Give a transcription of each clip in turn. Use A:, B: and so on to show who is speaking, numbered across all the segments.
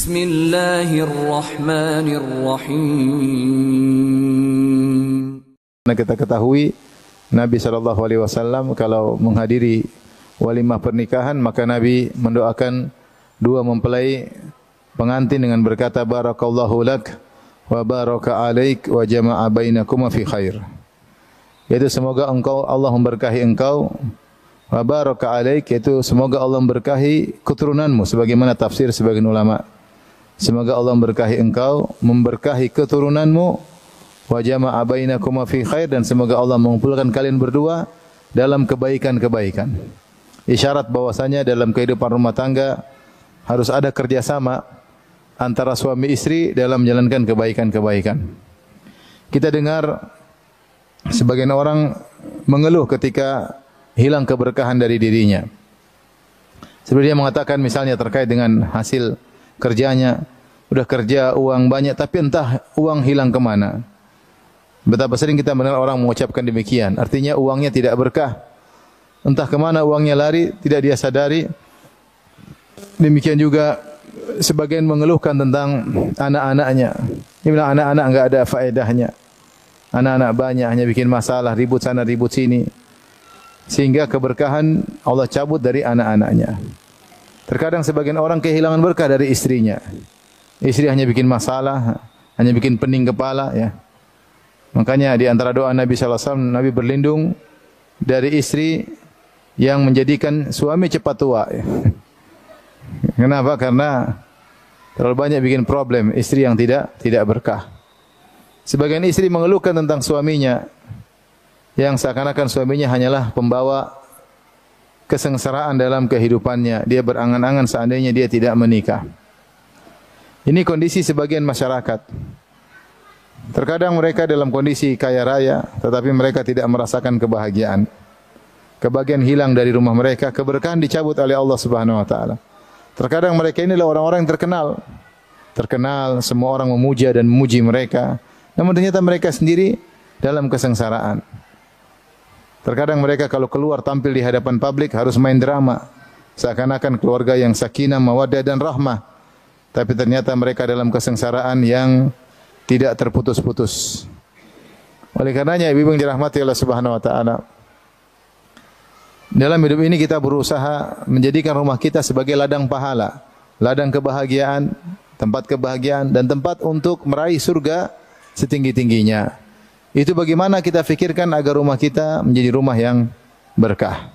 A: Bismillahirrahmanirrahim.
B: Kita ketahui Nabi SAW kalau menghadiri walimah pernikahan, maka Nabi mendoakan dua mempelai pengantin dengan berkata, Barakallahu lak wa baraka alaik wa jama'a bainakuma fi khair. Yaitu semoga engkau, Allah memberkahi engkau, wa baraka alaik, yaitu semoga Allah memberkahi keturunanmu, sebagaimana tafsir sebagian ulama. Semoga Allah memberkahi engkau, memberkahi keturunanmu, wa jama'a bainakuma fi khair, dan semoga Allah mengumpulkan kalian berdua dalam kebaikan-kebaikan. Isyarat bahwasanya dalam kehidupan rumah tangga harus ada kerjasama antara suami istri dalam menjalankan kebaikan-kebaikan. Kita dengar sebagian orang mengeluh ketika hilang keberkahan dari dirinya. Seperti dia mengatakan misalnya terkait dengan hasil kerjanya, udah kerja uang banyak tapi entah uang hilang kemana. Betapa sering kita mendengar orang mengucapkan demikian. Artinya uangnya tidak berkah. Entah kemana uangnya lari, tidak dia sadari. Demikian juga sebagian mengeluhkan tentang anak-anaknya. Dia bilang anak-anak enggak ada faedahnya. Anak-anak banyak hanya bikin masalah, ribut sana ribut sini. Sehingga keberkahan Allah cabut dari anak-anaknya. Terkadang sebagian orang kehilangan berkah dari istrinya. Istri hanya bikin masalah, hanya bikin pening kepala, ya. Makanya di antara doa Nabi sallallahu alaihi wasallam, Nabi berlindung dari istri yang menjadikan suami cepat tua, ya. Kenapa? Karena terlalu banyak bikin problem, istri yang tidak berkah. Sebagian istri mengeluhkan tentang suaminya yang seakan-akan suaminya hanyalah pembawa kesengsaraan dalam kehidupannya. Dia berangan-angan seandainya dia tidak menikah. Ini kondisi sebagian masyarakat. Terkadang mereka dalam kondisi kaya raya, tetapi mereka tidak merasakan kebahagiaan. Kebahagiaan hilang dari rumah mereka, keberkahan dicabut oleh Allah Subhanahu wa taala. Terkadang mereka ini adalah orang-orang yang terkenal. Terkenal, semua orang memuja dan memuji mereka. Namun ternyata mereka sendiri dalam kesengsaraan. Terkadang mereka kalau keluar tampil di hadapan publik harus main drama. Seakan-akan keluarga yang sakinah, mawaddah dan rahmah. Tapi ternyata mereka dalam kesengsaraan yang tidak terputus-putus. Oleh karenanya ibu-ibu yang dirahmati Allah Subhanahu wa taala, dalam hidup ini kita berusaha menjadikan rumah kita sebagai ladang pahala, ladang kebahagiaan, tempat kebahagiaan dan tempat untuk meraih surga setinggi-tingginya. Itu bagaimana kita fikirkan agar rumah kita menjadi rumah yang berkah.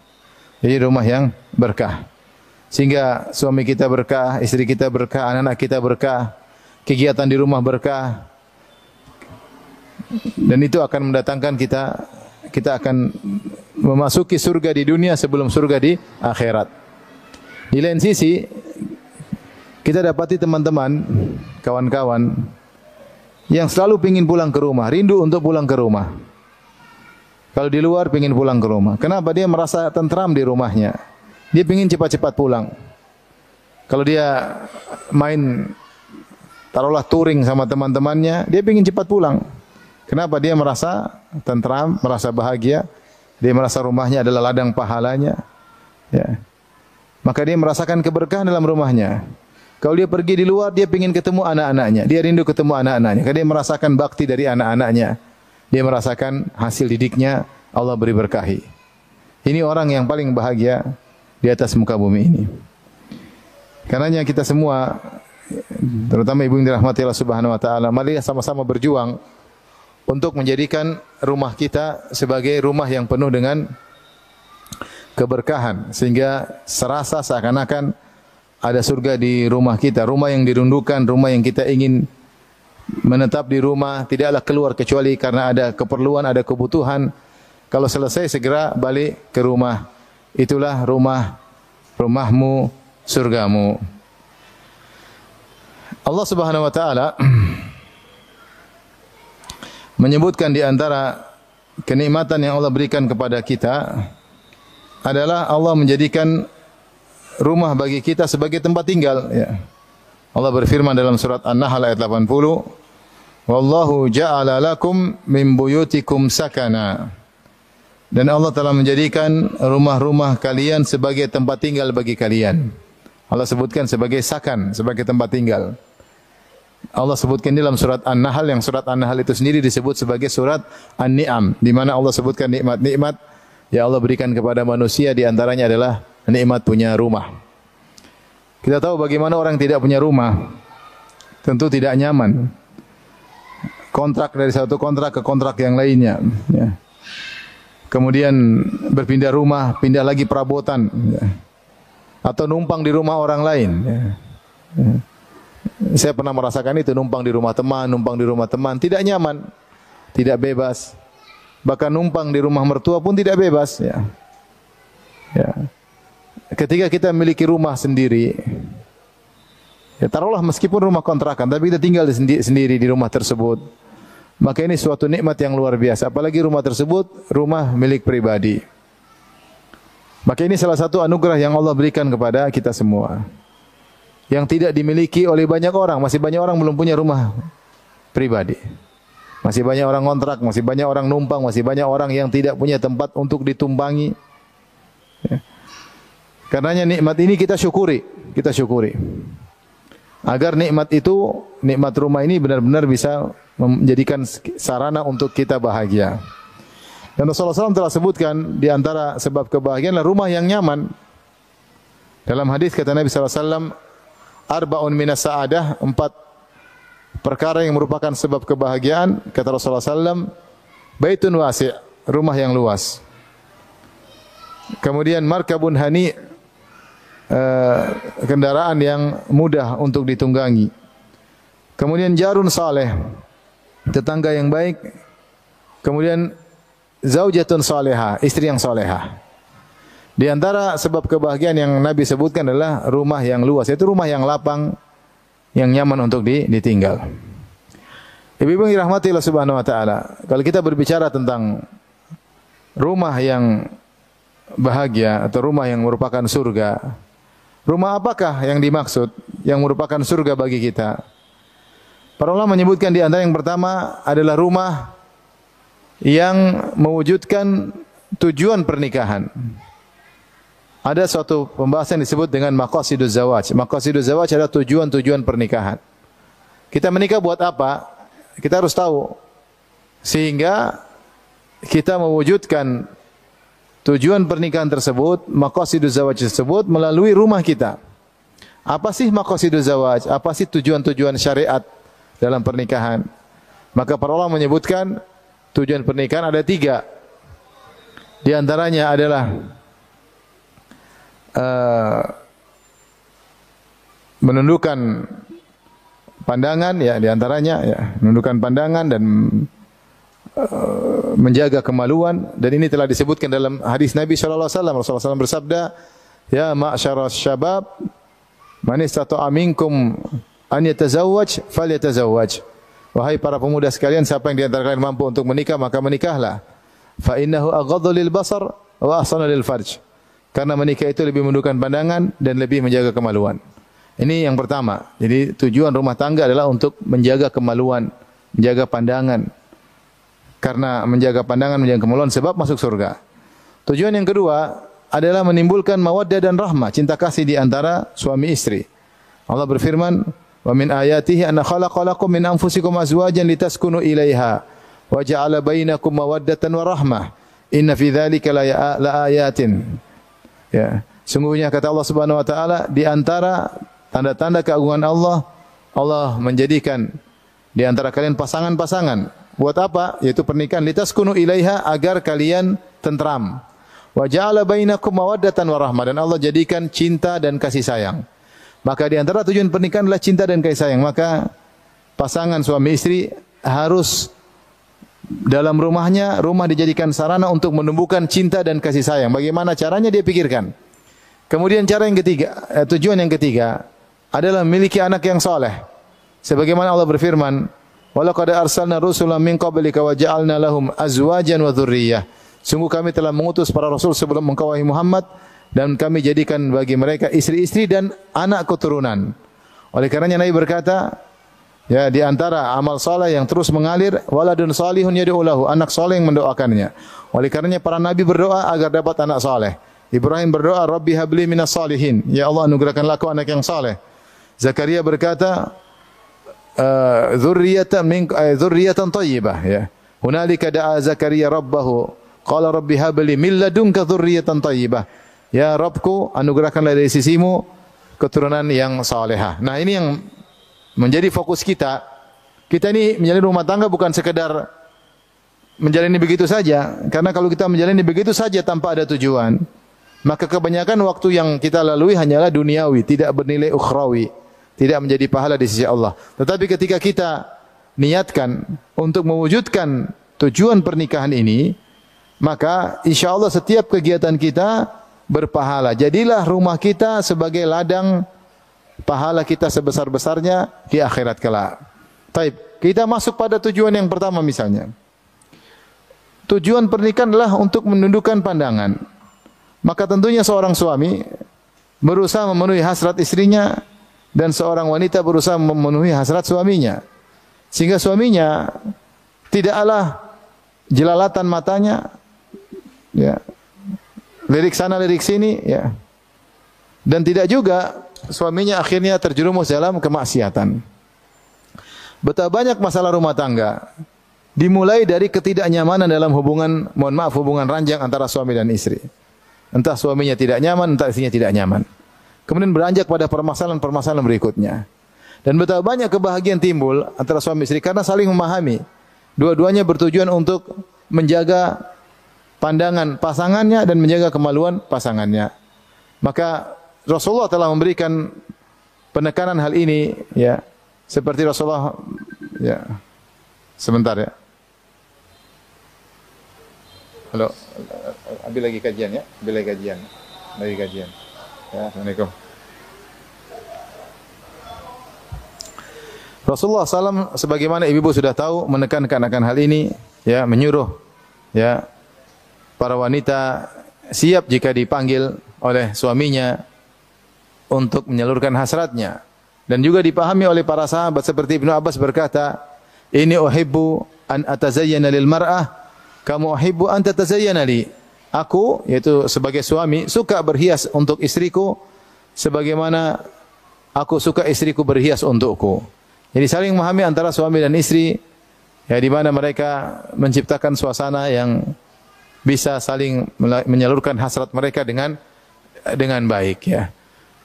B: Jadi rumah yang berkah. Sehingga suami kita berkah, istri kita berkah, anak-anak kita berkah, kegiatan di rumah berkah. Dan itu akan mendatangkan kita akan memasuki surga di dunia sebelum surga di akhirat. Di lain sisi, kita dapati teman-teman, kawan-kawan yang selalu ingin pulang ke rumah, rindu untuk pulang ke rumah. Kalau di luar ingin pulang ke rumah. Kenapa? Dia merasa tentram di rumahnya. Dia ingin cepat-cepat pulang. Kalau dia main, taruhlah touring sama teman-temannya, dia ingin cepat pulang. Kenapa? Dia merasa tentram, merasa bahagia. Dia merasa rumahnya adalah ladang pahalanya. Ya. Maka dia merasakan keberkahan dalam rumahnya. Kalau dia pergi di luar, dia ingin ketemu anak-anaknya. Dia rindu ketemu anak-anaknya. Karena dia merasakan bakti dari anak-anaknya. Dia merasakan hasil didiknya, Allah beri berkahi. Ini orang yang paling bahagia di atas muka bumi ini. Karenanya kita semua, terutama ibu yang dirahmati Allah Subhanahu wa taala, mari sama-sama berjuang untuk menjadikan rumah kita sebagai rumah yang penuh dengan keberkahan. Sehingga serasa seakan-akan ada surga di rumah kita, rumah yang dirindukan, rumah yang kita ingin menetap di rumah, tidaklah keluar kecuali karena ada keperluan, ada kebutuhan. Kalau selesai segera balik ke rumah. Itulah rumahmu, surgamu. Allah Subhanahu wa taala menyebutkan di antara kenikmatan yang Allah berikan kepada kita adalah Allah menjadikan rumah bagi kita sebagai tempat tinggal, ya. Allah berfirman dalam surat An-Nahl ayat 80, "Wallahu ja'ala lakum min buyutikum sakana." Dan Allah telah menjadikan rumah-rumah kalian sebagai tempat tinggal bagi kalian. Allah sebutkan sebagai sakan, sebagai tempat tinggal. Allah sebutkan dalam surat An-Nahl, yang surat An-Nahl itu sendiri disebut sebagai surat An-Ni'am, di mana Allah sebutkan nikmat-nikmat yang Allah berikan kepada manusia, di antaranya adalah nikmat punya rumah. Kita tahu bagaimana orang tidak punya rumah, tentu tidak nyaman. Kontrak dari satu kontrak ke kontrak yang lainnya. Ya. Kemudian berpindah rumah, pindah lagi perabotan. Ya. Atau numpang di rumah orang lain. Ya. Ya. Saya pernah merasakan itu, numpang di rumah teman, tidak nyaman, tidak bebas. Bahkan numpang di rumah mertua pun tidak bebas. Ya. Ya. Ketika kita memiliki rumah sendiri, ya taruhlah meskipun rumah kontrakan, tapi kita tinggal sendiri di rumah tersebut, maka ini suatu nikmat yang luar biasa. Apalagi rumah tersebut rumah milik pribadi. Maka ini salah satu anugerah yang Allah berikan kepada kita semua, yang tidak dimiliki oleh banyak orang. Masih banyak orang belum punya rumah pribadi. Masih banyak orang kontrak, masih banyak orang numpang, masih banyak orang yang tidak punya tempat untuk ditumpangi. Ya. Karenanya nikmat ini kita syukuri. Agar nikmat itu, nikmat rumah ini benar-benar bisa menjadikan sarana untuk kita bahagia. Dan Rasulullah SAW telah sebutkan di antara sebab kebahagiaan adalah rumah yang nyaman. Dalam hadis kata Nabi SAW, arba'un minas sa'adah, 4 perkara yang merupakan sebab kebahagiaan. Kata Rasulullah SAW, baitun wasi', rumah yang luas. Kemudian markabun hani', kendaraan yang mudah untuk ditunggangi. Kemudian jarun saleh, tetangga yang baik. Kemudian zaujatun salihah, istri yang salihah. Di antara sebab kebahagiaan yang Nabi sebutkan adalah rumah yang luas, yaitu rumah yang lapang, yang nyaman untuk ditinggal. Ibu-ibu yang dirahmati Allah Subhanahu wa taala, kalau kita berbicara tentang rumah yang bahagia atau rumah yang merupakan surga, rumah apakah yang dimaksud yang merupakan surga bagi kita? Para ulama menyebutkan di antara yang pertama adalah rumah yang mewujudkan tujuan pernikahan. Ada suatu pembahasan disebut dengan maqasiduz zawaj. Maqasiduz zawaj adalah tujuan-tujuan pernikahan. Kita menikah buat apa? Kita harus tahu. Sehingga kita mewujudkan tujuan pernikahan tersebut, maqasiduz zawaj tersebut melalui rumah kita. Apa sih maqasiduz zawaj? Apa sih tujuan-tujuan syariat dalam pernikahan? Maka para ulama menyebutkan tujuan pernikahan ada 3. Di antaranya adalah menundukkan pandangan, ya, di antaranya ya, menundukkan pandangan dan menjaga kemaluan, dan ini telah disebutkan dalam hadis Nabi sallallahu alaihi wasallam. Rasulullah SAW bersabda, "Ya ma'syaras syabab, man istata'a minkum an yatazawwaj falyatazawwaj." Wahai para pemuda sekalian, siapa yang di antara kalian mampu untuk menikah, maka menikahlah. Fa innahu aghaddu lil basar wa ahsanu lil farj. Karena menikah itu lebih menundukkan pandangan dan lebih menjaga kemaluan. Ini yang pertama. Jadi tujuan rumah tangga adalah untuk menjaga kemaluan, menjaga pandangan. Karena menjaga pandangan, menjaga kemaluan sebab masuk surga. Tujuan yang kedua adalah menimbulkan mawaddah dan rahmah, cinta kasih di antara suami istri. Allah berfirman, "Wa min ayatihi anna khalaqa lakum min anfusikum azwajan litaskunu ilaiha wa ja'ala bainakum mawaddatan wa rahmah. Inna fi dzalika la ayatin." Ya, sungguhnya kata Allah Subhanahu wa taala, di antara tanda-tanda keagungan Allah, Allah menjadikan di antara kalian pasangan-pasangan. Buat apa? Yaitu pernikahan, litaskunu ilaiha, agar kalian tentram. Wa ja'ala bainakum mawaddatan wa rahmah, dan Allah jadikan cinta dan kasih sayang. Maka di antara tujuan pernikahan adalah cinta dan kasih sayang. Maka pasangan suami istri harus dalam rumahnya, rumah dijadikan sarana untuk menumbuhkan cinta dan kasih sayang. Bagaimana caranya dia pikirkan. Kemudian cara yang ketiga, tujuan yang ketiga adalah memiliki anak yang soleh. Sebagaimana Allah berfirman, "Walaqad arsalna rusulan min qablika wa ja'alna lahum azwajan wa dzurriyyah." Sungguh kami telah mengutus para rasul sebelum engkau wahai Muhammad, dan kami jadikan bagi mereka istri-istri dan anak keturunan. Oleh karenanya Nabi berkata, ya, di antara amal saleh yang terus mengalir, waladun salihun yad'u lahu, anak saleh yang mendoakannya. Oleh karenanya para nabi berdoa agar dapat anak saleh. Ibrahim berdoa, Rabbi habli minas salihin. Ya Allah, anugerahkanlah aku anak yang saleh. Zakaria berkata, dzurriyyatan thayyibah, ya. Hunalika da'a Zakaria rabbahu, qala rabbi habli min ladunka dzurriyyatan thayyibah. Ya Rabbku, anugerahkanlah dari sisimu keturunan yang salehah. Nah, ini yang menjadi fokus kita. Kita ini menjalani rumah tangga bukan sekedar menjalani begitu saja. Karena kalau kita menjalani begitu saja tanpa ada tujuan, maka kebanyakan waktu yang kita lalui hanyalah duniawi, tidak bernilai ukhrawi, tidak menjadi pahala di sisi Allah. Tetapi ketika kita niatkan untuk mewujudkan tujuan pernikahan ini, maka insya Allah setiap kegiatan kita berpahala. Jadilah rumah kita sebagai ladang pahala kita sebesar-besarnya di akhirat kelak. Taib, kita masuk pada tujuan yang pertama misalnya. Tujuan pernikahan adalah untuk menundukkan pandangan. Maka tentunya seorang suami berusaha memenuhi hasrat istrinya dan seorang wanita berusaha memenuhi hasrat suaminya. Sehingga suaminya tidaklah jelalatan matanya, ya, lirik sana lirik sini, ya. Dan tidak juga suaminya akhirnya terjerumus dalam kemaksiatan. Betapa banyak masalah rumah tangga dimulai dari ketidaknyamanan dalam hubungan, hubungan ranjang antara suami dan istri. Entah suaminya tidak nyaman, entah istrinya tidak nyaman. Kemudian beranjak pada permasalahan-permasalahan berikutnya. Dan betapa banyak kebahagiaan timbul antara suami istri karena saling memahami. Dua-duanya bertujuan untuk menjaga pandangan pasangannya dan menjaga kemaluan pasangannya. Maka Rasulullah telah memberikan penekanan hal ini, ya. Seperti Rasulullah, ya. Sebentar, ya. Halo, ambil lagi kajian, ya. Ambil lagi kajian. Lagi kajian. Ya, Assalamualaikum. Rasulullah SAW sebagaimana ibu-ibu sudah tahu menekankan akan hal ini, ya, menyuruh, ya, para wanita siap jika dipanggil oleh suaminya untuk menyalurkan hasratnya. Dan juga dipahami oleh para sahabat seperti Ibnu Abbas berkata, "Ini uhibbu an atazayyana lil mar'ah, kamu uhibbu an tatazayyana li." Aku, yaitu sebagai suami, suka berhias untuk istriku sebagaimana aku suka istriku berhias untukku. Jadi saling memahami antara suami dan istri, ya, di mana mereka menciptakan suasana yang bisa saling menyalurkan hasrat mereka dengan baik, ya.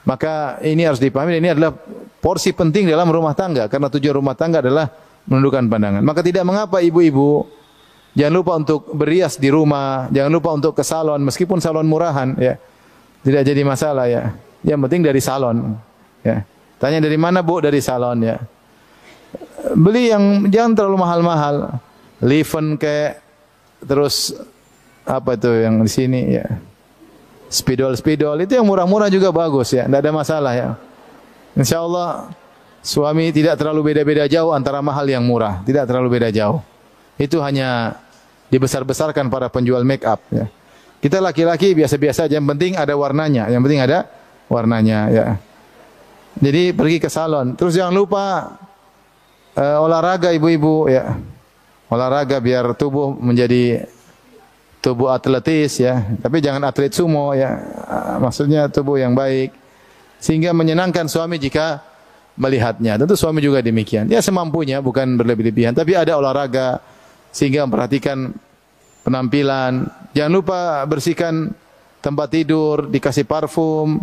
B: Maka ini harus dipahami, ini adalah porsi penting dalam rumah tangga karena tujuan rumah tangga adalah menundukkan pandangan. Maka tidak mengapa ibu-ibu jangan lupa untuk berhias di rumah, jangan lupa untuk ke salon meskipun salon murahan, ya. Tidak jadi masalah, ya. Yang penting dari salon, ya. Tanya dari mana, Bu? Dari salon, ya. Beli yang jangan terlalu mahal-mahal. Liven kayak terus apa itu yang di sini, ya. Spidol itu yang murah-murah juga bagus, ya. Tidak ada masalah, ya. Insyaallah suami tidak terlalu beda-beda jauh antara mahal yang murah, tidak terlalu beda jauh. Itu hanya dibesar-besarkan para penjual make up, ya. Kita laki-laki biasa-biasa aja, yang penting ada warnanya, ya. Jadi pergi ke salon. Terus jangan lupa olahraga ibu-ibu, ya. Olahraga biar tubuh menjadi tubuh atletis, ya. Tapi jangan atlet sumo, ya. Maksudnya tubuh yang baik sehingga menyenangkan suami jika melihatnya. Tentu suami juga demikian. Ya semampunya, bukan berlebih-lebihan, tapi ada olahraga sehingga memperhatikan penampilan. Jangan lupa bersihkan tempat tidur, dikasih parfum,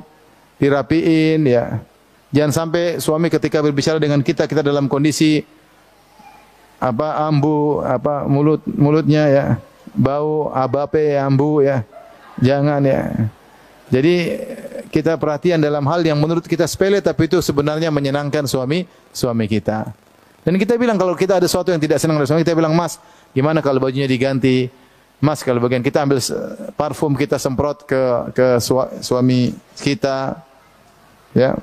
B: dirapiin, ya. Jangan sampai suami ketika berbicara dengan kita dalam kondisi mulutnya, ya, bau abape ambu, ya. Jangan, ya. Jadi kita perhatian dalam hal yang menurut kita sepele tapi itu sebenarnya menyenangkan suami kita. Dan kita bilang kalau kita ada sesuatu yang tidak senang dari suami, kita bilang, "Mas, gimana kalau bajunya diganti? Mas, kalau bagian kita ambil parfum kita semprot ke suami kita." Ya.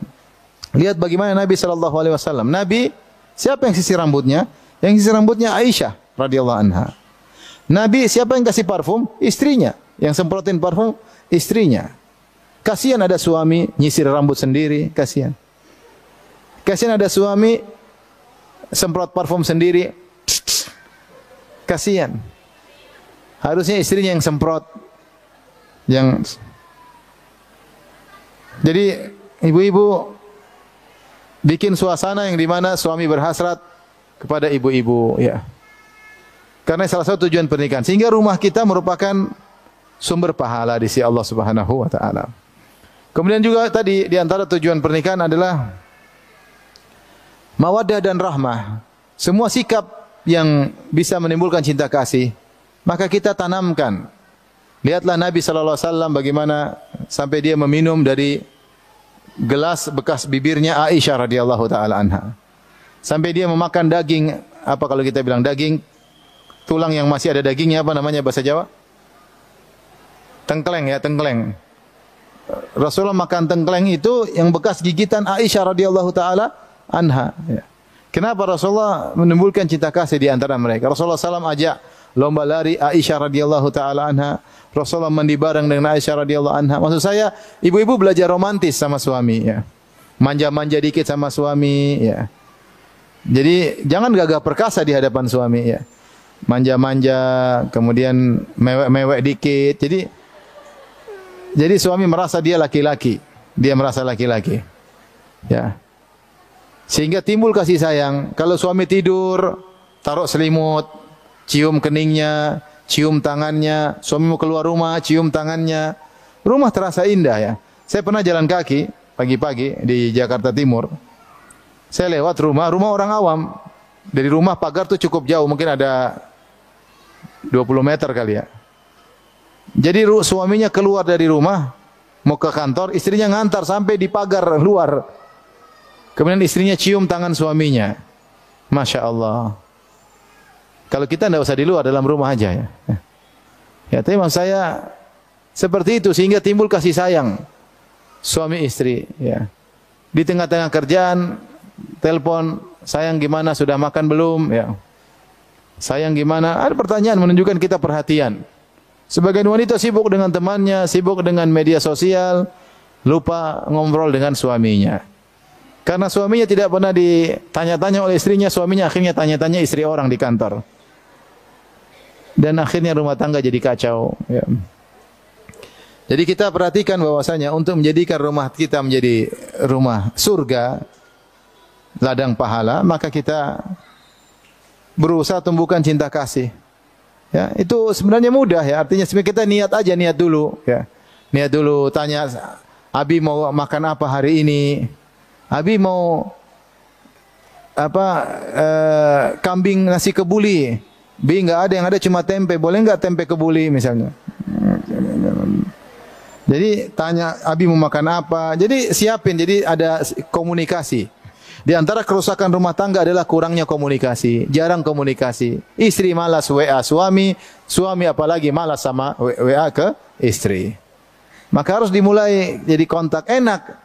B: Lihat bagaimana Nabi sallallahu alaihi wasallam. Nabi, siapa yang sisir rambutnya? Yang sisir rambutnya Aisyah radhiyallahu anha. Nabi, siapa yang kasih parfum? Istrinya. Yang semprotin parfum istrinya. Kasihan ada suami nyisir rambut sendiri, kasihan. Kasihan ada suami semprot parfum sendiri. Kasihan. Harusnya istrinya yang semprot. Yang Jadi ibu-ibu bikin suasana yang di mana suami berhasrat kepada ibu-ibu, ya. Karena salah satu tujuan pernikahan, sehingga rumah kita merupakan sumber pahala di sisi Allah Subhanahu wa taala. Kemudian juga tadi di antara tujuan pernikahan adalah mawaddah dan rahmah. Semua sikap yang bisa menimbulkan cinta kasih, maka kita tanamkan. Lihatlah Nabi sallallahu alaihi wasallam bagaimana sampai dia meminum dari gelas bekas bibirnya Aisyah radhiyallahu taala anha. Sampai dia memakan daging, apa kalau kita bilang daging tulang yang masih ada dagingnya, apa namanya bahasa Jawa? Tengkleng, ya, tengkleng. Rasulullah makan tengkleng itu yang bekas gigitan Aisyah radhiyallahu taala anha, ya. Kenapa Rasulullah menimbulkan cinta kasih di antara mereka? Rasulullah SAW ajak lomba lari Aisyah radhiyallahu taala anha. Rasulullah mandi bareng dengan Aisyah radhiyallahu anha. Maksud saya, ibu-ibu belajar romantis sama suami, ya. Manja-manja dikit sama suami, ya. Jadi jangan gagah perkasa di hadapan suami, ya. Manja-manja, kemudian mewek-mewek dikit. Jadi suami merasa dia laki-laki. Dia merasa laki-laki. Ya. Sehingga timbul kasih sayang. Kalau suami tidur, taruh selimut, cium keningnya, cium tangannya, suami mau keluar rumah, cium tangannya. Rumah terasa indah, ya. Saya pernah jalan kaki pagi-pagi di Jakarta Timur. Saya lewat rumah orang awam. Dari rumah pagar tuh cukup jauh, mungkin ada 20 meter kali, ya. Jadi suaminya keluar dari rumah, mau ke kantor, istrinya ngantar sampai di pagar luar. Kemudian istrinya cium tangan suaminya. Masya Allah. Kalau kita tidak usah di luar, dalam rumah aja, ya. Ya, tapi maksud saya seperti itu sehingga timbul kasih sayang suami istri, ya. Di tengah-tengah kerjaan, telepon, sayang gimana, sudah makan belum, ya. Sayang gimana? Ada pertanyaan menunjukkan kita perhatian. Sebagian wanita sibuk dengan temannya, sibuk dengan media sosial, lupa ngobrol dengan suaminya. Karena suaminya tidak pernah ditanya-tanya oleh istrinya, suaminya akhirnya tanya-tanya istri orang di kantor. Dan akhirnya rumah tangga jadi kacau, ya. Jadi kita perhatikan bahwasanya untuk menjadikan rumah kita menjadi rumah surga, ladang pahala, maka kita berusaha tumbuhkan cinta kasih. Ya, itu sebenarnya mudah, ya. Artinya sebenarnya kita niat dulu, ya. Niat dulu, tanya, Abi mau makan apa hari ini? Abi mau apa? Kambing nasi kebuli. Bi enggak ada, yang ada cuma tempe. Boleh enggak tempe kebuli misalnya? Jadi tanya Abi mau makan apa? Jadi siapin, jadi ada komunikasi. Di antara kerusakan rumah tangga adalah kurangnya komunikasi, jarang komunikasi. Istri malas WA suami, suami apalagi malas sama WA ke istri. Maka harus dimulai jadi kontak enak.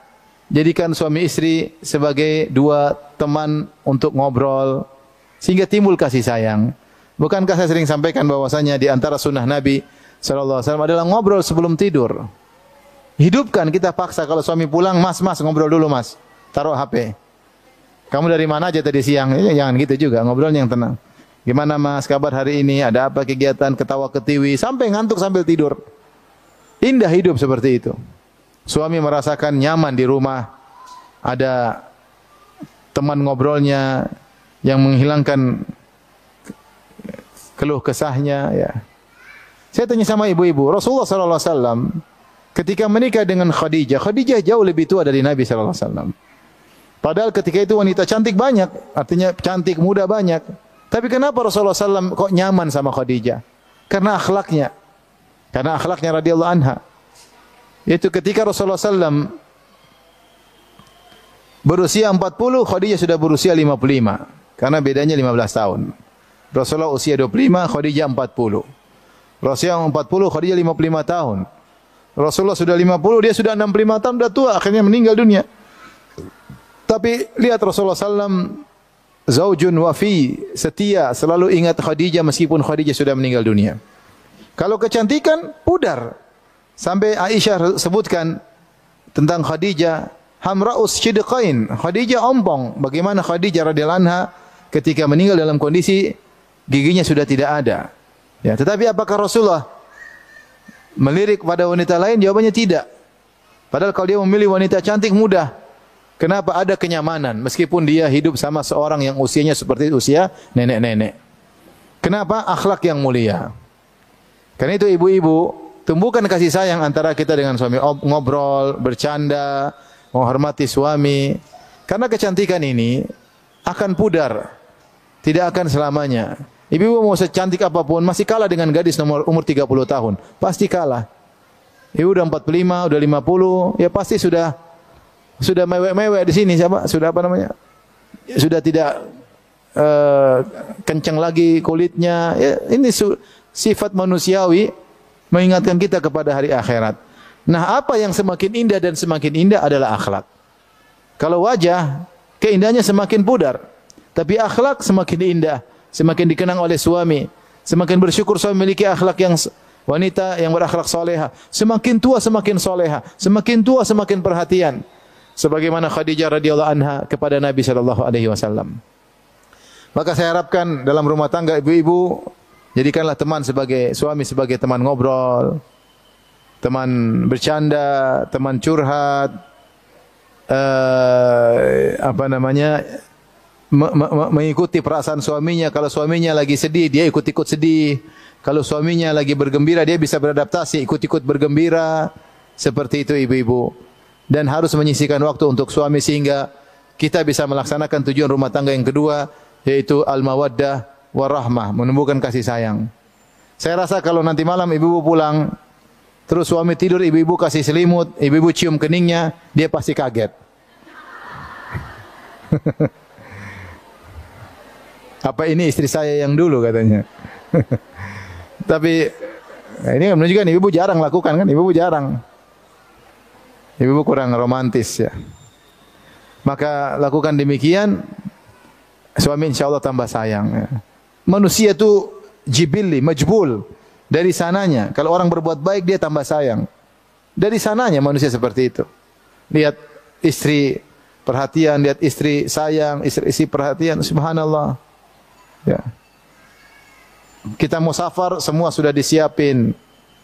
B: Jadikan suami istri sebagai dua teman untuk ngobrol sehingga timbul kasih sayang. Bukankah saya sering sampaikan bahwasanya di antara sunnah Nabi sallallahu alaihi wasallam adalah ngobrol sebelum tidur. Hidupkan, kita paksa kalau suami pulang, Mas ngobrol dulu, Mas. Taruh HP. Kamu dari mana aja tadi siang? Ya, jangan gitu juga, ngobrolnya yang tenang. Gimana Mas, kabar hari ini? Ada apa kegiatan? Ketawa ketiwi sampai ngantuk sambil tidur. Indah hidup seperti itu. Suami merasakan nyaman di rumah. Ada teman ngobrolnya yang menghilangkan keluh kesahnya, ya. Saya tanya sama ibu-ibu, Rasulullah sallallahu alaihi wasallam ketika menikah dengan Khadijah, Khadijah jauh lebih tua dari Nabi sallallahu alaihi wasallam. Padahal ketika itu wanita cantik banyak, artinya cantik muda banyak. Tapi kenapa Rasulullah SAW kok nyaman sama Khadijah? Karena akhlaknya. Karena akhlaknya radhiyallahu anha. Itu ketika Rasulullah SAW berusia 40, Khadijah sudah berusia 55. Karena bedanya 15 tahun. Rasulullah usia 25, Khadijah 40. Rasulullah 40, Khadijah 55 tahun. Rasulullah sudah 50, dia sudah 65 tahun, sudah tua, akhirnya meninggal dunia. Tapi lihat Rasulullah SAW, zaujun wafi, setia, selalu ingat Khadijah meskipun Khadijah sudah meninggal dunia. Kalau kecantikan, pudar. Sampai Aisyah sebutkan tentang Khadijah, hamra'us shidqain, Khadijah ompong. Bagaimana Khadijah radhiyallahu anha ketika meninggal dalam kondisi giginya sudah tidak ada. Ya, tetapi apakah Rasulullah melirik pada wanita lain? Jawabannya tidak. Padahal kalau dia memilih wanita cantik mudah. Kenapa? Ada kenyamanan meskipun dia hidup sama seorang yang usianya seperti usia nenek-nenek. Kenapa? Akhlak yang mulia. Karena itu ibu-ibu, tumbuhkan kasih sayang antara kita dengan suami, ngobrol, bercanda, menghormati suami. Karena kecantikan ini akan pudar, tidak akan selamanya. Ibu-ibu mau secantik apapun masih kalah dengan gadis umur 30 tahun, pasti kalah. Ibu udah 45, udah 50, ya pasti sudah mewek-mewek di sini, siapa? Sudah apa namanya? Sudah tidak kencang lagi kulitnya. Ya, ini sifat manusiawi mengingatkan kita kepada hari akhirat. Nah, apa yang semakin indah dan semakin indah adalah akhlak. Kalau wajah, keindahannya semakin pudar. Tapi akhlak semakin indah, semakin dikenang oleh suami. Semakin bersyukur suami memiliki akhlak yang wanita yang berakhlak soleha. Semakin tua semakin soleha, semakin tua semakin perhatian. Sebagaimana Khadijah radhiyallahu anha kepada Nabi sallallahu alaihi wasallam. Maka saya harapkan dalam rumah tangga ibu-ibu, jadikanlah teman sebagai suami sebagai teman ngobrol, teman bercanda, teman curhat, mengikuti perasaan suaminya. Kalau suaminya lagi sedih, dia ikut-ikut sedih. Kalau suaminya lagi bergembira, dia bisa beradaptasi, ikut-ikut bergembira. Seperti itu ibu-ibu. Dan harus menyisihkan waktu untuk suami sehingga kita bisa melaksanakan tujuan rumah tangga yang kedua, yaitu al-mawaddah warahmah, menumbuhkan kasih sayang. Saya rasa kalau nanti malam ibu-ibu pulang, terus suami tidur, ibu-ibu kasih selimut, ibu-ibu cium keningnya, dia pasti kaget. Apa ini istri saya yang dulu katanya. Tapi ini menunjukkan ibu-ibu jarang lakukan kan, ibu-ibu jarang. Ibu-ibu kurang romantis ya. Maka lakukan demikian, suami insyaallah tambah sayang ya. Manusia itu jibili, majbul. Dari sananya, kalau orang berbuat baik dia tambah sayang. Dari sananya manusia seperti itu. Lihat istri perhatian, lihat istri sayang, istri perhatian, subhanallah. Ya. Kita mau safar, semua sudah disiapin.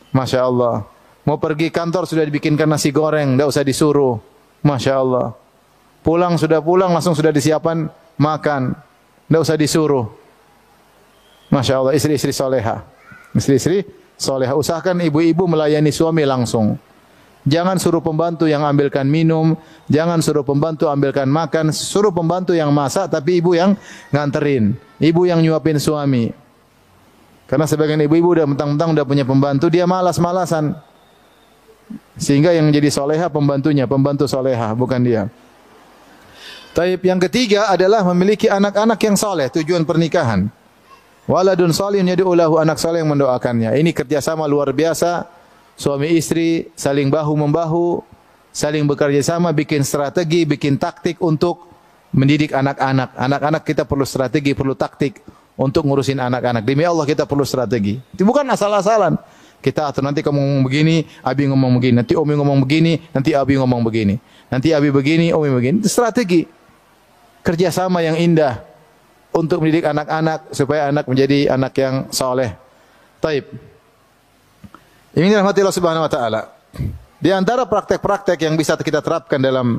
B: Masya Allah. Mau pergi kantor sudah dibikinkan nasi goreng, tidak usah disuruh. Masya Allah. Pulang sudah pulang, langsung sudah disiapkan makan. Tidak usah disuruh. Masya Allah, istri-istri soleha. Istri-istri soleha. Usahakan ibu-ibu melayani suami langsung. Jangan suruh pembantu yang ambilkan minum. Jangan suruh pembantu ambilkan makan. Suruh pembantu yang masak, tapi ibu yang nganterin. Ibu yang nyuapin suami. Karena sebagian ibu-ibu udah mentang-mentang udah punya pembantu, dia malas-malasan. Sehingga yang jadi soleha pembantunya, pembantu soleha, bukan dia. Taib yang ketiga adalah memiliki anak-anak yang soleh, tujuan pernikahan. Waladun salihun yad'u lahu, anak soleh yang mendoakannya. Ini kerjasama luar biasa, suami istri saling bahu-membahu, saling bekerja sama, bikin strategi, bikin taktik untuk mendidik anak-anak. Anak-anak kita perlu strategi, perlu taktik untuk ngurusin anak-anak. Demi Allah kita perlu strategi. Itu bukan asal-asalan. Kita atur nanti kamu ngomong begini, Abi ngomong begini, nanti Umi ngomong begini, nanti Abi ngomong begini. Nanti Abi begini, Umi begini. Itu strategi. Kerjasama yang indah untuk mendidik anak-anak supaya anak menjadi anak yang soleh. Taib. Ini rahmati Allah Subhanahu wa taala. Di antara praktek-praktek yang bisa kita terapkan dalam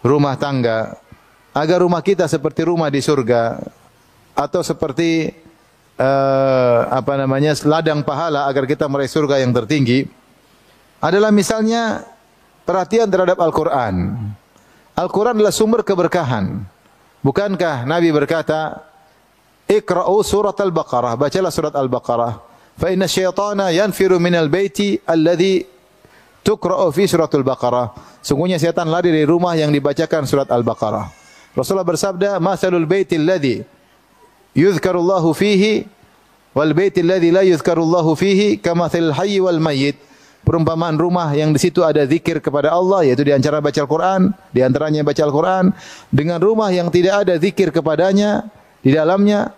B: rumah tangga agar rumah kita seperti rumah di surga atau seperti ladang pahala agar kita meraih surga yang tertinggi adalah misalnya perhatian terhadap Al-Quran. Al-Quran adalah sumber keberkahan. Bukankah Nabi berkata, Iqra'u surat Al-Baqarah, bacalah surat Al-Baqarah. Fa inna syaitana yanfiru minal baiti alladhi tuqra'u fi surat Al-Baqarah. Sungguhnya syaitan lari dari rumah yang dibacakan surat Al-Baqarah. Rasulullah bersabda, Masalul baiti alladhi yuzkarullahu fihi wal baiti alladzi la yuzkarullahu fihi kamathil hayy wal mayyit. Perumpamaan rumah yang di situ ada zikir kepada Allah, yaitu di antara baca Al-Qur'an, di antaranya baca Al-Qur'an, dengan rumah yang tidak ada zikir kepadanya di dalamnya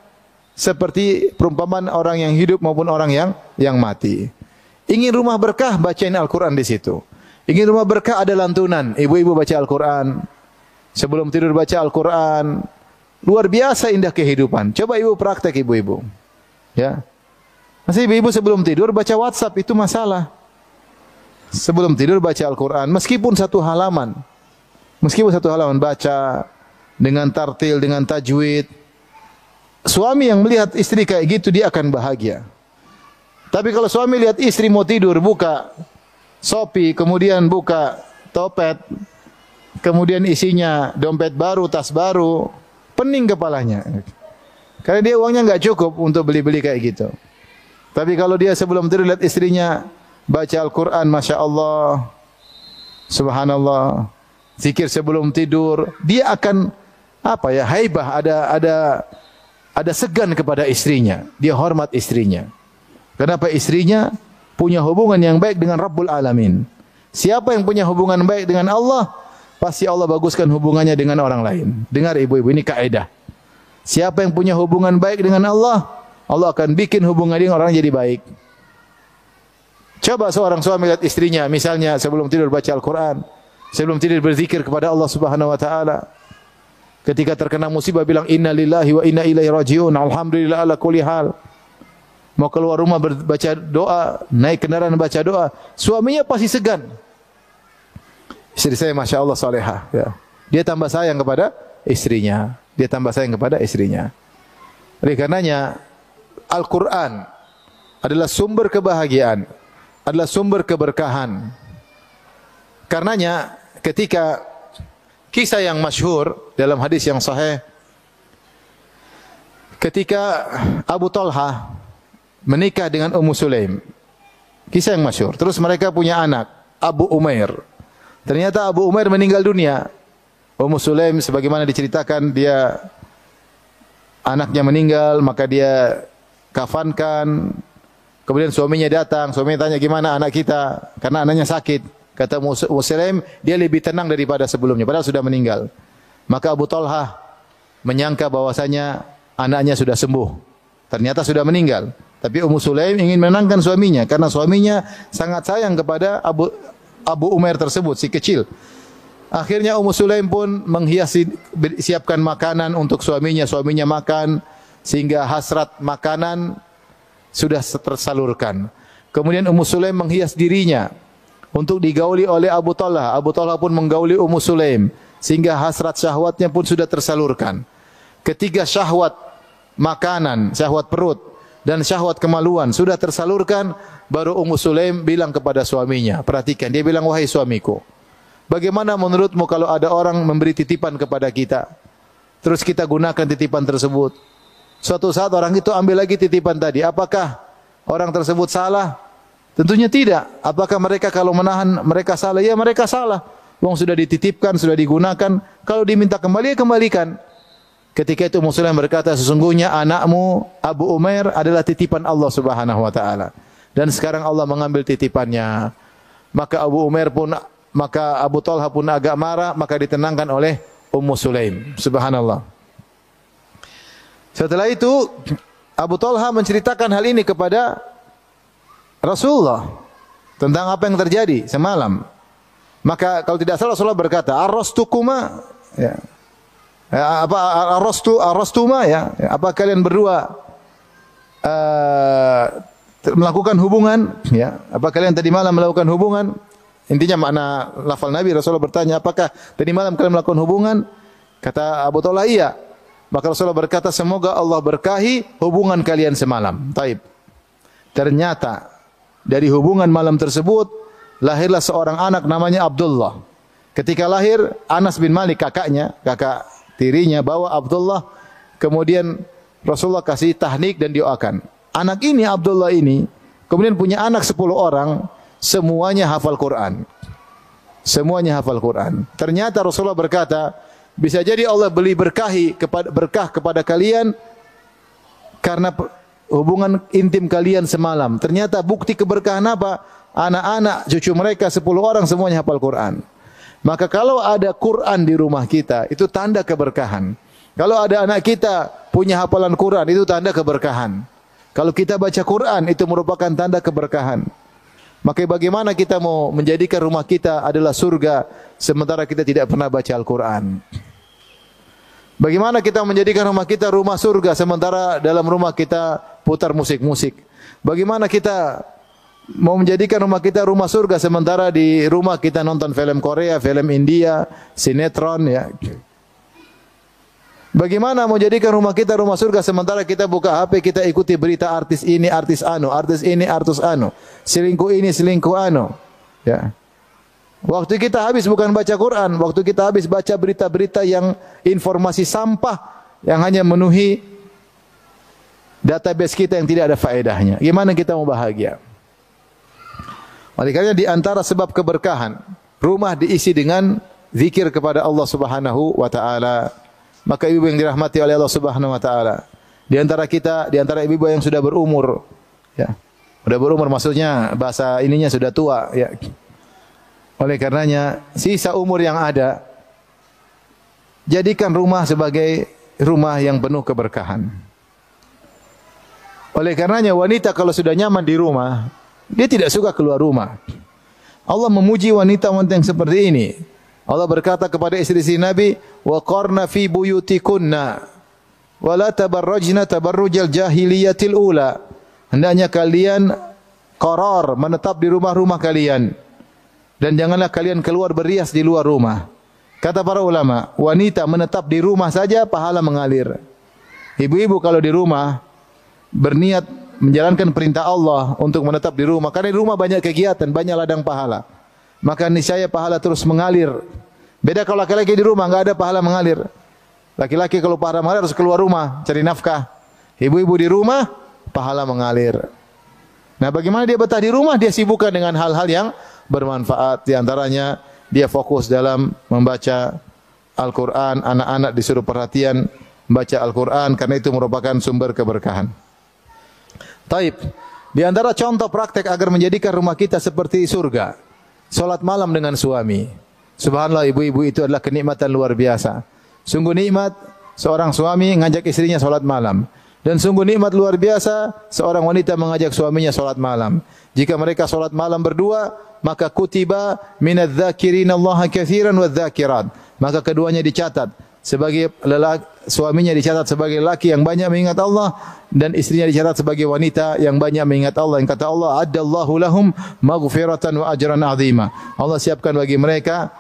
B: seperti perumpamaan orang yang hidup maupun orang yang mati. Ingin rumah berkah, bacain Al-Qur'an di situ. Ingin rumah berkah, ada lantunan, ibu-ibu baca Al-Qur'an. Sebelum tidur baca Al-Qur'an. Luar biasa indah kehidupan. Coba ibu praktek ibu-ibu. Ya. Masih ibu-ibu sebelum tidur baca WhatsApp, itu masalah. sebelum tidur baca Al-Quran, meskipun satu halaman. Meskipun satu halaman baca dengan tartil, dengan tajwid. Suami yang melihat istri kayak gitu dia akan bahagia. Tapi kalau suami lihat istri mau tidur, buka Shopee, kemudian buka Topet, kemudian isinya dompet baru, tas baru, pening kepalanya. Karena dia uangnya enggak cukup untuk beli-beli kayak gitu. Tapi kalau dia sebelum tidur lihat istrinya baca Al-Quran, Masya Allah, Subhanallah, zikir sebelum tidur, dia akan haibah, ada segan kepada istrinya. Dia hormat istrinya. Kenapa? Istrinya punya hubungan yang baik dengan Rabbul Alamin. Siapa yang punya hubungan baik dengan Allah, pasti Allah baguskan hubungannya dengan orang lain. Dengar ibu-ibu, ini kaidah. Siapa yang punya hubungan baik dengan Allah, Allah akan bikin hubungan dengan orang jadi baik. Coba seorang suami lihat istrinya, misalnya sebelum tidur baca Al-Quran, sebelum tidur berzikir kepada Allah Subhanahu Wa Taala. Ketika terkena musibah bilang Inna lillahi wa inna ilaihi rajiun, Alhamdulillah ala kulli hal. Mau keluar rumah baca doa, naik kendaraan baca doa, suaminya pasti segan. Istri saya Masya Allah salehah. Ya. Dia tambah sayang kepada istrinya. Dia tambah sayang kepada istrinya. Oleh karenanya, Al-Quran adalah sumber kebahagiaan, adalah sumber keberkahan. Karenanya, ketika kisah yang masyhur dalam hadis yang sahih, ketika Abu Talha menikah dengan Ummu Sulaim, kisah yang masyhur. Terus mereka punya anak, Abu Umair. Ternyata Abu Umair meninggal dunia. Ummu Sulaim sebagaimana diceritakan, dia anaknya meninggal, maka dia kafankan. Kemudian suaminya datang, suaminya tanya gimana anak kita, karena anaknya sakit. Kata Ummu Sulaim, dia lebih tenang daripada sebelumnya, padahal sudah meninggal. Maka Abu Talha menyangka bahwasanya anaknya sudah sembuh. Ternyata sudah meninggal. Tapi Ummu Sulaim ingin menenangkan suaminya, karena suaminya sangat sayang kepada Abu Umair tersebut, si kecil. Akhirnya Ummu Sulaim pun siapkan makanan untuk suaminya, suaminya makan, sehingga hasrat makanan sudah tersalurkan. Kemudian Ummu Sulaim menghias dirinya untuk digauli oleh Abu Talha. Abu Talha pun menggauli Ummu Sulaim, sehingga hasrat syahwatnya pun sudah tersalurkan. Ketiga syahwat makanan, syahwat perut, dan syahwat kemaluan sudah tersalurkan, baru Ummu Sulaim bilang kepada suaminya, perhatikan, dia bilang, wahai suamiku, bagaimana menurutmu kalau ada orang memberi titipan kepada kita, terus kita gunakan titipan tersebut? Suatu saat orang itu ambil lagi titipan tadi, apakah orang tersebut salah? Tentunya tidak. Apakah mereka kalau menahan mereka salah? Ya mereka salah. Wong sudah dititipkan, sudah digunakan, kalau diminta kembali, ya kembalikan. Ketika itu Ummu Sulaim berkata, sesungguhnya anakmu Abu Umair adalah titipan Allah Subhanahu Wa Taala, dan sekarang Allah mengambil titipannya. Maka Abu Talha pun agak marah, maka ditenangkan oleh Ummu Sulaim. Subhanallah. Setelah itu Abu Talha menceritakan hal ini kepada Rasulullah tentang apa yang terjadi semalam. Maka kalau tidak salah Rasulullah berkata, "Arrastukuma?" Ya. Arrastuma ya? Apa kalian berdua melakukan hubungan? Ya. Apa kalian tadi malam melakukan hubungan? Intinya makna lafal Nabi, Rasulullah bertanya, apakah tadi malam kalian melakukan hubungan? Kata Abu Talha, iya. Maka Rasulullah berkata, semoga Allah berkahi hubungan kalian semalam. Taib. Ternyata dari hubungan malam tersebut lahirlah seorang anak namanya Abdullah. Ketika lahir, Anas bin Malik, kakaknya, kakak tirinya bawa Abdullah, kemudian Rasulullah kasih tahnik dan doakan. Anak ini, Abdullah ini, kemudian punya anak 10 orang, semuanya hafal Quran. Semuanya hafal Quran. Ternyata Rasulullah berkata, bisa jadi Allah beli berkah kepada kalian karena hubungan intim kalian semalam. Ternyata bukti keberkahan apa? Anak-anak, cucu mereka 10 orang semuanya hafal Quran. Maka kalau ada Quran di rumah kita, itu tanda keberkahan. Kalau ada anak kita punya hafalan Quran, itu tanda keberkahan. Kalau kita baca Quran, itu merupakan tanda keberkahan. Maka bagaimana kita mau menjadikan rumah kita adalah surga, sementara kita tidak pernah baca Al-Quran? Bagaimana kita menjadikan rumah kita rumah surga, sementara dalam rumah kita putar musik-musik? Bagaimana kita mau menjadikan rumah kita rumah surga, sementara di rumah kita nonton film Korea, film India, sinetron ya. Bagaimana mau jadikan rumah kita rumah surga sementara kita buka HP, kita ikuti berita artis ini, artis anu, artis ini, artis anu, selingkuh ini, selingkuh anu. Ya. Waktu kita habis bukan baca Quran, waktu kita habis baca berita-berita yang informasi sampah yang hanya memenuhi database kita yang tidak ada faedahnya. Gimana kita mau bahagia? Oleh karena di antara sebab keberkahan, rumah diisi dengan zikir kepada Allah Subhanahu wa taala. Maka ibu yang dirahmati oleh Allah Subhanahu wa taala, di antara kita, di antara ibu-ibu yang sudah berumur, ya. Sudah berumur maksudnya bahasa ininya sudah tua, ya. Oleh karenanya, sisa umur yang ada jadikan rumah sebagai rumah yang penuh keberkahan. Oleh karenanya wanita kalau sudah nyaman di rumah, dia tidak suka keluar rumah. Allah memuji wanita-wanita yang seperti ini. Allah berkata kepada istri-istri Nabi, "Wa qarna fi buyutikunna wa la tabarrajna tabarrujal jahiliyatil ula." Hendaknya kalian qarar, menetap di rumah-rumah kalian dan janganlah kalian keluar berias di luar rumah. Kata para ulama, wanita menetap di rumah saja pahala mengalir. Ibu-ibu kalau di rumah berniat menjalankan perintah Allah untuk menetap di rumah, karena di rumah banyak kegiatan, banyak ladang pahala, maka niscaya pahala terus mengalir. Beda kalau laki-laki di rumah enggak ada pahala mengalir. Laki-laki kalau pahala mengalir harus keluar rumah cari nafkah. Ibu-ibu di rumah pahala mengalir. Nah, bagaimana dia betah di rumah? Dia sibukkan dengan hal-hal yang bermanfaat. Di antaranya dia fokus dalam membaca Al-Qur'an. Anak-anak disuruh perhatian membaca Al-Qur'an karena itu merupakan sumber keberkahan. Taib. Di antara contoh praktek agar menjadikan rumah kita seperti surga, salat malam dengan suami. Subhanallah, ibu-ibu itu adalah kenikmatan luar biasa. Sungguh nikmat seorang suami mengajak istrinya salat malam. Dan sungguh nikmat luar biasa seorang wanita mengajak suaminya salat malam. Jika mereka salat malam berdua, maka kutiba minadz-dzakirina Allah katsiran wadz-dzakirat. Maka keduanya dicatat sebagai lelaki, suaminya dicatat sebagai laki yang banyak mengingat Allah dan istrinya dicatat sebagai wanita yang banyak mengingat Allah. Yang kata Allah, "Addallahu lahum maghfiratan wa ajran 'azima." Allah siapkan bagi mereka